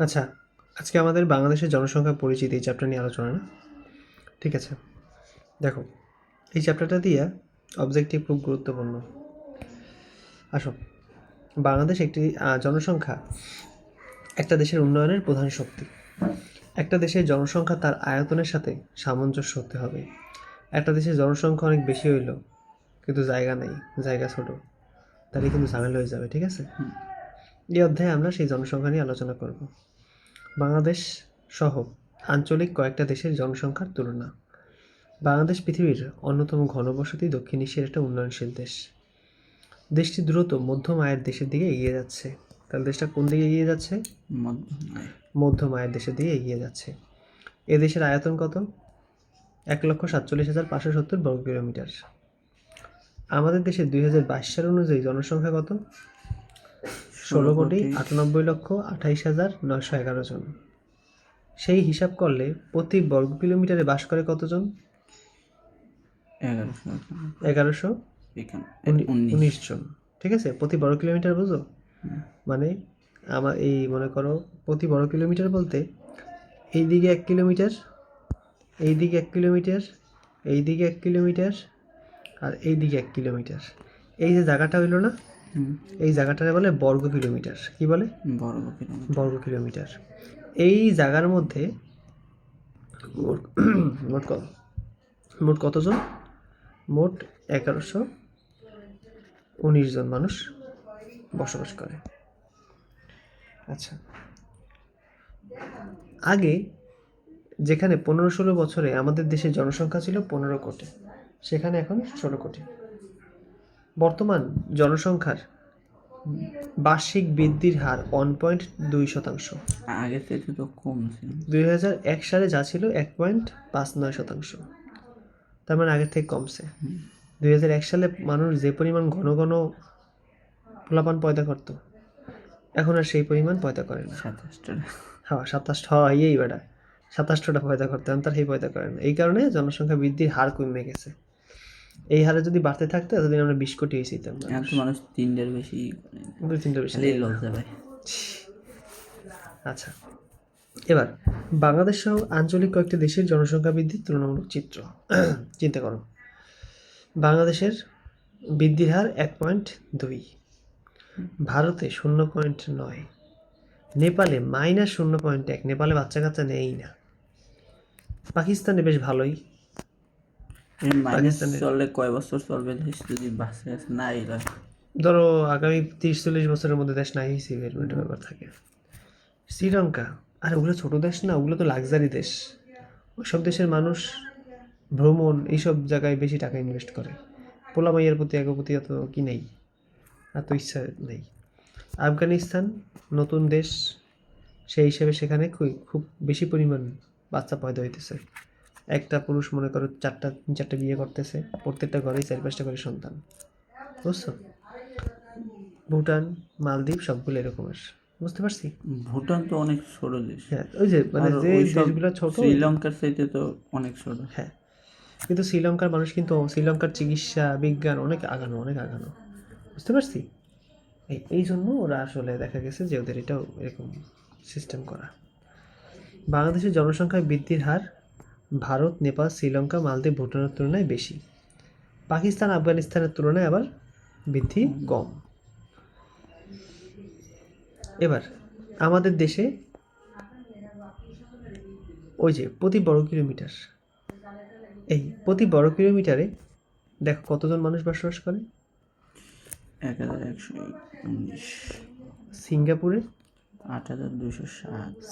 আচ্ছা, আজকে আমাদের বাংলাদেশের জনসংখ্যা পরিচিতি এই চ্যাপ্টার নিয়ে আলোচনা না? ঠিক আছে, দেখো এই চ্যাপ্টারটা দিয়ে অবজেক্টিভ খুব গুরুত্বপূর্ণ। আসো, বাংলাদেশ একটি জনসংখ্যা একটা দেশের উন্নয়নের প্রধান শক্তি। একটা দেশের জনসংখ্যা তার আয়তনের সাথে সামঞ্জস্য হতে হবে। একটা দেশের জনসংখ্যা অনেক বেশি হইল কিন্তু জায়গা নেই, জায়গা ছোট, তাহলে কিন্তু ঝামেলা হয়ে যাবে। ঠিক আছে, এই অধ্যায়ে আমরা সেই জনসংখ্যা নিয়ে আলোচনা করব। বাংলাদেশ সহ আঞ্চলিক কয়েকটা দেশের জনসংখ্যার তুলনা। বাংলাদেশ পৃথিবীর অন্যতম ঘনবসতি দক্ষিণ এশিয়ার একটা উন্নয়নশীল দেশ। দেশটি দ্রুত মধ্যম আয়ের দেশের দিকে এগিয়ে যাচ্ছে। তাহলে দেশটা কোন দিকে এগিয়ে যাচ্ছে? মধ্যম আয়ের দেশের দিকে এগিয়ে যাচ্ছে। এ দেশের আয়তন কত? 1,47,570 বর্গ কিলোমিটার। আমাদের দেশে 2022 সাল অনুযায়ী জনসংখ্যা কত? 16,98,28,911 জন। সেই হিসাব করলে প্রতি বর্গ কিলোমিটারে বাস করে কতজন? 1119 জন। ঠিক আছে, প্রতি বর্গ কিলোমিটার বুঝো? মানে আমার এই মনে করো প্রতি বর্গ কিলোমিটার বলতে এইদিকে 1 কিলোমিটার, এইদিকে 1 কিলোমিটার, এইদিকে 1 কিলোমিটার আর এইদিকে 1 কিলোমিটার। এই যে জায়গাটা হইলো না, এই জায়গাটাকে বলে বর্গ কিলোমিটার। কি বলে? বর্গ কিলোমিটার। এই জায়গার মধ্যে মোট কতজন? মোট 1119 জন মানুষ বসবাস করে। আচ্ছা, আগে যেখানে 15-16 বছরে আমাদের দেশের জনসংখ্যা ছিল 15 কোটি, সেখানে এখন 16 কোটি। বর্তমান জনসংখ্যার বার্ষিক বৃদ্ধির হার 1.2%। আগে থেকে তো কম ছিল। 2001 সালে যা ছিল 1.59%। তার মানে আগের থেকে কমছে। 2001 সালে মানুষ যে পরিমাণ ঘন ঘন পোলাপান পয়দা করতো, এখন আর সেই পরিমাণ পয়দা করে না। 27টা। হ্যাঁ, 27টা হয় এই বেটা, 27টা পয়দা করতে, তার সেই পয়দা করে না। এই কারণে জনসংখ্যা বৃদ্ধির হার কমে গেছে। এই হারে যদি বাড়তে থাকতো এতদিন আমরা 20 কোটি হয়েছিতাম। এখন তো মানুষ 3টার বেশি, 2-3টা বেশি। লজ্জা পায়। আচ্ছা, এবার বাংলাদেশ সহ আঞ্চলিক কয়েকটি দেশের জনসংখ্যা বৃদ্ধির তুলনামূলক চিত্র চিন্তা করো। বাংলাদেশের বৃদ্ধির হার 1.2, ভারতে 0.9, নেপালে -0.1, নেপালে বাচ্চা কাচ্চা নেই না। পাকিস্তানে বেশ ভালোই। মাইনাস চললে কয় বছর চলবে দেশ যদি বাঁচে না এরা? ধরো আগামী 30-40 বছরের মধ্যে দেশ নাই সিভিয়ের ব্যাপার থাকে। শ্রীলঙ্কা, আর ওগুলো ছোট দেশ না, ওগুলো তো লাক্সারি দেশ। ওইসব দেশের মানুষ ভ্রমণ এইসব জায়গায় বেশি টাকা ইনভেস্ট করে। পোলা মাইয়ের প্রতি প্রতি এত কি নেই, এত ইচ্ছা নেই। আফগানিস্তান নতুন দেশ, সেই হিসেবে সেখানে খুব বেশি পরিমাণ বাচ্চা পয়দা হইতেছে। একটা পুরুষ মনে করো 4টা বিয়ে করতেছে, প্রত্যেকটা ঘরেই 4-5টা করে সন্তান। বুঝছো? ভুটান, মালদ্বীপ সবগুলো এরকমের। বুঝতে পারছি? ভুটান তো অনেক ছোট দেশ। হ্যাঁ, ওই যে মানে যে দেশগুলো ছোট, শ্রীলঙ্কার চাইতে তো অনেক ছোট। হ্যাঁ, কিন্তু শ্রীলঙ্কার মানুষ কিন্তু শ্রীলঙ্কার চিকিৎসা বিজ্ঞান অনেক আগানো, অনেক আগানো। বুঝতে পারছি? এই জন্য ওরা আসলে দেখা গেছে যে ওদের এটাও এরকম সিস্টেম করা। বাংলাদেশের জনসংখ্যার বৃদ্ধির হার ভারত, নেপাল, শ্রীলঙ্কা, মালদ্বীপ, ভুটানের তুলনায় বেশি। পাকিস্তান, আফগানিস্তানের তুলনায় আবার বৃদ্ধি কম। এবার আমাদের দেশে ওই যে প্রতি বর্গ কিলোমিটার, এই প্রতি বর্গ কিলোমিটারে দেখো কতজন মানুষ বসবাস করে? 1119। সিঙ্গাপুরে 8260।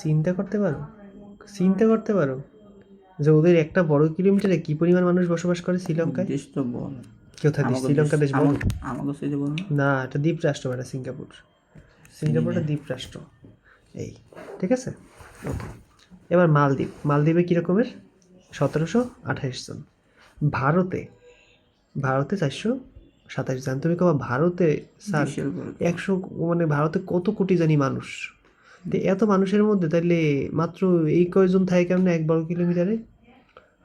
চিন্তা করতে পারো যে ওদের একটা বর্গ কিলোমিটারে কি পরিমাণ মানুষ বসবাস করে শ্রীলঙ্কায়? দেশ তো বল। কোথায় দেশ? শ্রীলঙ্কা দেশ বল? আমাকে সাথে বল না, এটা দ্বীপ রাষ্ট্র, এটা সিঙ্গাপুরটা দ্বীপ রাষ্ট্র। এই ঠিক আছে, ওকে। এবার মালদ্বীপে কীরকমের? 1728 জন। ভারতে 427 জন। তুমি কবা ভারতে স্যার 100, মানে ভারতে কত কোটি জানি মানুষ, তো এত মানুষের মধ্যে তাইলে মাত্র এই কয়জন থাকে কেমন 1 বর্গ কিলোমিটারে?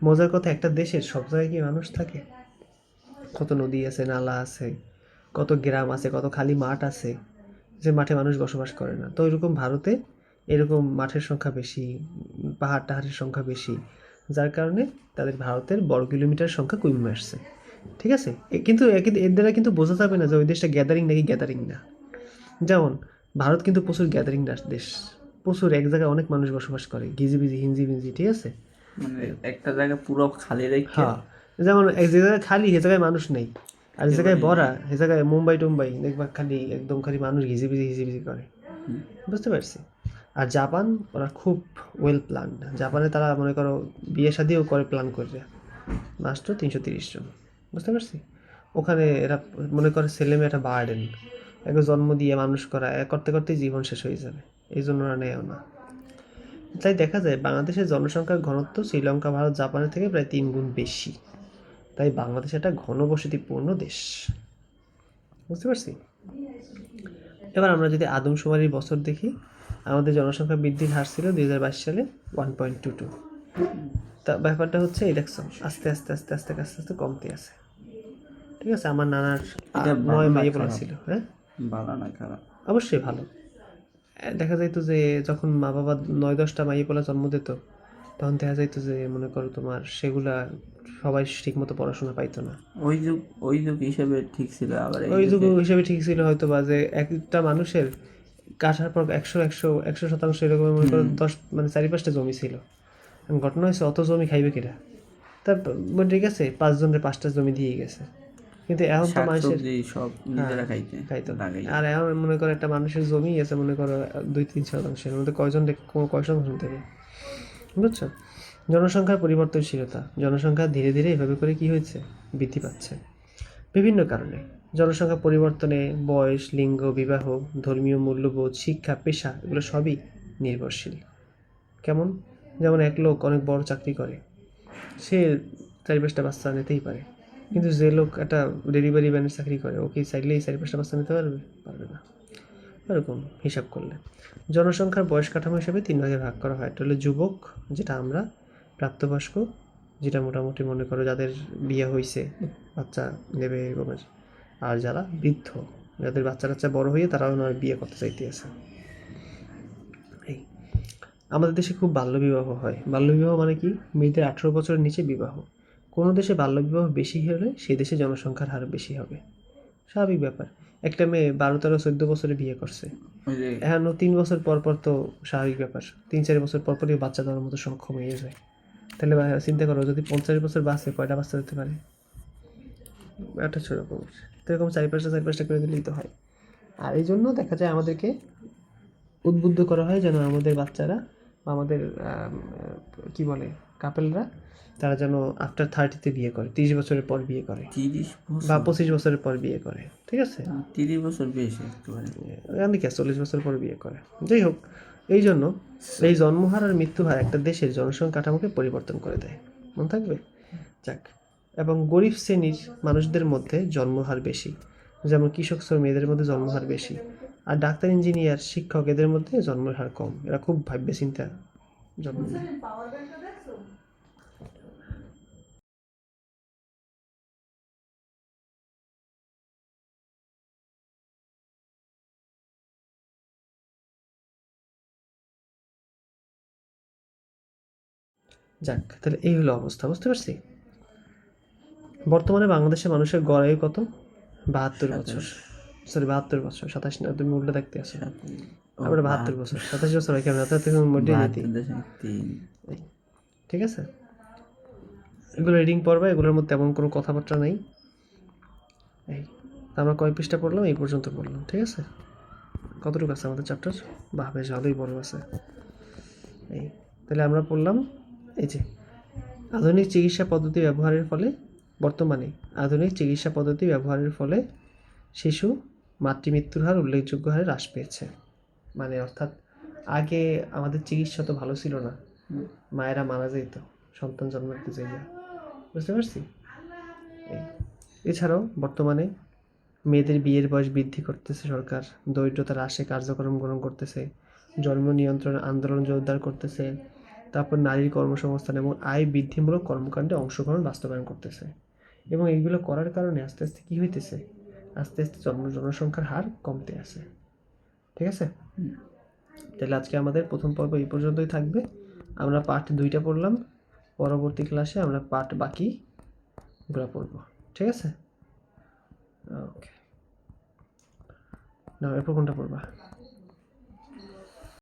মজার কথা, একটা দেশের সব জায়গায় কি মানুষ থাকে? কত নদী আছে, নালা আছে, কত গ্রাম আছে, কত খালি মাঠ আছে যে মাঠে মানুষ বসবাস করে না। তো ওইরকম ভারতে এরকম মাঠের সংখ্যা বেশি, পাহাড় টাহাড়ের সংখ্যা বেশি, যার কারণে তাদের ভারতের বর্গ কিলোমিটার সংখ্যা কমে আসছে। ঠিক আছে, কিন্তু এর দ্বারা কিন্তু বোঝা যাবে না যে ওই দেশটা গ্যাদারিং নাকি গ্যাদারিং না। যেমন ভারত কিন্তু প্রচুর গ্যাদারিং দেশ, প্রচুর এক জায়গায় অনেক মানুষ বসবাস করে, গিজিবিজি হিঞ্জিবিজি, ঠিক আছে। মানে একটা জায়গা পুরো খালি রেখে হ্যাঁ, যেমন এক জায়গায় খালি সে জায়গায় মানুষ নেই, আর যে জায়গায় ভরা সে জায়গায় মুম্বাই টুম্বাই দেখবা খালি একদম খালি মানুষ হিজিবিজি হিজিবিজি করে। বুঝতে পারছি। আর জাপান, ওরা খুব ওয়েল প্ল্যান্ড। জাপানে তারা মনে করো বিয়ে শাদিও করে প্ল্যান করে মাত্র 330 জন। বুঝতে পারছি। ওখানে এরা মনে করে ছেলে মেয়ে একটা বার্ডেন, একে জন্ম দিয়ে মানুষ করা করতে করতেই জীবন শেষ হয়ে যাবে, এই জন্য ওরা নেয়ও না। তাই দেখা যায় বাংলাদেশের জনসংখ্যার ঘনত্ব শ্রীলঙ্কা, ভারত, জাপানের থেকে প্রায় 3 গুণ বেশি। তাই বাংলাদেশ একটা ঘনবসতিপূর্ণ দেশ। বুঝতে পারছি। এবার আমরা যদি আদমশুমারির বছর দেখি, আমাদের জনসংখ্যা বৃদ্ধির হার ছিল 2022 সালে 1.22। তা ব্যাপারটা হচ্ছে এই দেখছো আস্তে আস্তে আস্তে আস্তে আস্তে আস্তে কমতে আছে। ঠিক আছে, আমার নানার 9 মাইয়ে বলা ছিল। হ্যাঁ, ভালো না খারাপ? অবশ্যই ভালো। দেখা যাইতো যে যখন মা বাবা 9-10টা মাইয়ে পোলা জন্ম দিত, তখন দেখা যাইতো যে মনে করো তোমার সেগুলা সবাই ঠিক মতো পড়াশোনা পাইতো না। ওই যুগ হিসেবে ঠিক ছিল, আবার ওই যুগ হিসেবে ঠিক ছিল হয়তো, বা যে একটা মানুষের কাঠার পর 100% এরকম মনে করো 10 মানে 4-5টা জমি ছিল। ঘটনা হয়েছে অত জমি খাইবে কিনা, তা ঠিক আছে 5 জনের 5টা জমি দিয়ে গেছে, কিন্তু এখন তো মানুষের শাকসবজি সব নিজেরা খাইতো। লাগাই। আর এখন মনে করো একটা মানুষের জমি আছে মনে করো 2-3 শতাংশের মধ্যে কয় শতাংশ দেবে। বুঝছো, জনসংখ্যার পরিবর্তনশীলতা, জনসংখ্যা ধীরে ধীরে এভাবে করে কি হয়েছে বৃদ্ধি পাচ্ছে বিভিন্ন কারণে। জনসংখ্যা পরিবর্তনে বয়স, লিঙ্গ, বিবাহ, ধর্মীয় মূল্যবোধ, শিক্ষা, পেশা এগুলো সবই নির্ভরশীল। কেমন? যেমন এক লোক অনেক বড় চাকরি করে, সে 4-5টা বাচ্চা নিতেই পারে, কিন্তু যে লোক একটা ডেলিভারি ম্যানের চাকরি করে ও কি চাইলেই 4-5টা বাচ্চা নিতে পারবে? পারবে না। এরকম হিসাব করলে জনসংখ্যার বয়স কাঠামো হিসেবে 3 ভাগে ভাগ করা হয়। একটা হলো যুবক, যেটা আমরা, প্রাপ্তবয়স্ক, যেটা মোটামুটি মনে করো যাদের বিয়ে হয়েছে, বাচ্চা নেবে এরকমের, আর যারা বৃদ্ধ, যাদের বাচ্চা কাচ্চা বড় হয়ে তারাও নয় বিয়ে করতে চাইতে আছে। এই আমাদের দেশে খুব বাল্যবিবাহ হয়। বাল্যবিবাহ মানে কি? মেয়েদের 18 বছরের নিচে বিবাহ। কোনো দেশে বাল্যবিবাহ বেশি হলে সেই দেশে জনসংখ্যার হার বেশি হবে, স্বাভাবিক ব্যাপার। একটা মেয়ে 12-13-14 বছরে বিয়ে করছে, এখন 3 বছর পর পর তো স্বাভাবিক ব্যাপার 3-4 বছর পর পরই বাচ্চা দেওয়ার মতো সক্ষম হয়ে যায়। তাহলে চিন্তা করো যদি 50 বছর বাঁচে কয়টা বাচ্চা দিতে পারে? একটা ছোট রকম, তো এরকম 4-5টা করে দিলেই তো হয়। আর এই জন্য দেখা যায় আমাদেরকে উদ্বুদ্ধ করা হয় যেন আমাদের বাচ্চারা বা আমাদের কি বলে কাপেলরা, তারা যেন আফটার 30-তে বিয়ে করে, 30 বছরের পর বিয়ে করে 30 বা বছর 25 বছরের পর বিয়ে করে। ঠিক আছে, 30 বছর বেশি একেবারে। গান্ধী 40 বছর পর বিয়ে করে। যাই হোক, এই জন্য এই জন্মহার আর মৃত্যুহার একটা দেশের জনসংখ্যা কাঠামোকে পরিবর্তন করে দেয়, মনে থাকবে। যাক, এবং গরিব শ্রেণীর মানুষদের মধ্যে জন্মহার বেশি, যেমন কৃষক শ্রমিকদের মধ্যে জন্মহার বেশি, আর ডাক্তার, ইঞ্জিনিয়ার, শিক্ষক এদের মধ্যে জন্মের হার কম। এরা খুব ভাববে চিন্তা জন্ম নেয়। যাক, তাহলে এই হলো অবস্থা, বুঝতে পারছি। বর্তমানে বাংলাদেশের মানুষের গড় আয়ু কত? 72 বছর। সরি 72 বছর, 27 না, তুমি উল্টো দেখতে আসো। আমরা 72 বছর, 27 বছর হয় কেমন? মর্ডিনিটি। ঠিক আছে, এগুলো রিডিং পড়বা, এগুলোর মধ্যে তেমন কোনো কথাবার্তা নাই। এই আমরা কয় পৃষ্ঠা পড়লাম? এই পর্যন্ত পড়লাম, ঠিক আছে। কতটুকু আছে আমাদের চ্যাপ্টার? বাহ, বেশ ভালোই বড় আছে। এই তাহলে আমরা পড়লাম এই যে আধুনিক চিকিৎসা পদ্ধতি ব্যবহারের ফলে, বর্তমানে আধুনিক চিকিৎসা পদ্ধতি ব্যবহারের ফলে শিশু মাতৃমৃত্যুর হার উল্লেখযোগ্য হারে হ্রাস পেয়েছে। মানে অর্থাৎ আগে আমাদের চিকিৎসা তো ভালো ছিল না, মায়েরা মারা যেত সন্তান জন্ম দিতে চাইলে, বুঝতে পারছি। এছাড়াও বর্তমানে মেয়েদের বিয়ের বয়স বৃদ্ধি করতেছে সরকার, দরিদ্রতা হ্রাসে কার্যক্রম গ্রহণ করতেছে, জন্ম নিয়ন্ত্রণ আন্দোলন জোরদার করতেছে, তারপর নারীর কর্মসংস্থান এবং আয় বৃদ্ধিমূলক কর্মকাণ্ডে অংশগ্রহণ বাস্তবায়ন করতেছে। এবং এইগুলো করার কারণে আস্তে আস্তে কী হইতেছে? আস্তে আস্তে জনসংখ্যার হার কমতে আছে। ঠিক আছে, তাহলে আজকে আমাদের প্রথম পর্ব এই পর্যন্তই থাকবে। আমরা পার্ট 2টা পড়লাম, পরবর্তী ক্লাসে আমরা পার্ট বাকিগুলো পড়ব। ঠিক আছে? ওকে, না এরপর কোনটা পড়বা?